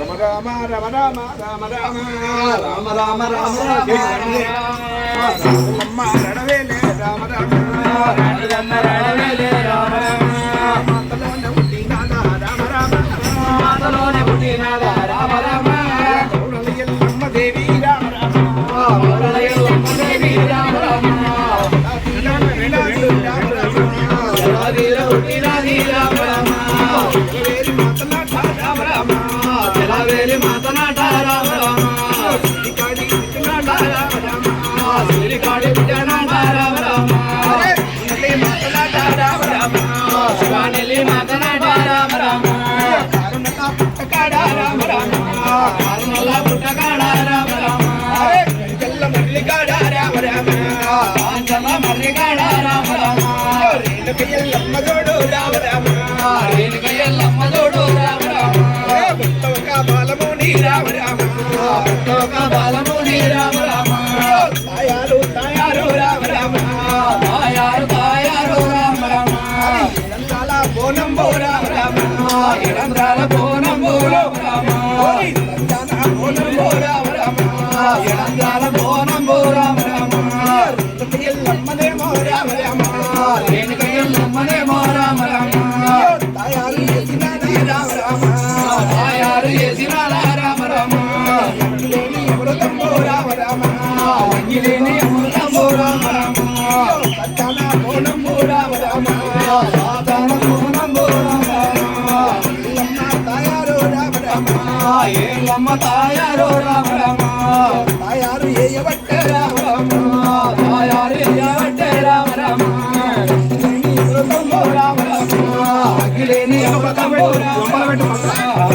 రామ రామ రామ రామ రామ రామ రామ రామ రామ రడవేలే రామ రామ రడవేలే రామ రామ మాతలోనే పుట్టినాద రామ రామ మాతలోనే పుట్టినాద రామ రామ ఎల్లమ్మ దేవి రామ రామ ఎల్లమ్మ దేవి రామ రామ వేలి మాతనాట రామ రామ శ్రీకాడి విజయనాట రామ రామ శ్రీకాడి విజయనాట రామ రామ మాతనాట రామ రామ శివానెల్లి మాతనాట రామ రామ కారుణల పుట్టకాడ రామ రామ కారుణల పుట్టకాడ రామ రామ జల్ల మల్లికాడ రామ రామ కాంచల మల్లికాడ రామ రామ రేణుక ఎల్లమ్మ జోడు రామ రామ రేణుక ఎల్లమ్మ జోడు రామ రామ బాలముని రామ రామ బాలముని రామ రామ తాయారు తాయారు రామ రామ తాయారు తాయారు రామ రామ ఎడంతాల బోనంబో రామ రామ ఎడంతాల బోనంబో రామ రామ బోనంబో రామ రామ ఎడంతాల బోనంబో రామ రామ ఎల్లమ్మనేమో రామ రామ రేణుక ఎల్లమ్మనేమో రామ రామ తాయారు చేసినది రామ రామ తాయారు చేసినాల రామ రామ అంగిలేని అమృతంబో రామ రామ అంగిలేని అమృతంబో రామ రామ సత్తాన బోనంబో రామ రామ సాతాన బోనంబో రామ రామ ఎల్లమ్మ తాయారు రామ రామ ఎల్లమ్మ తాయారు రామ రామ తాయారు ఏయబట్టే రామ రామ తాయారు ఏయబట్టే రామ రామ అమృతంబో రామ రామ అగిలేని అమృతంబో రామ రామ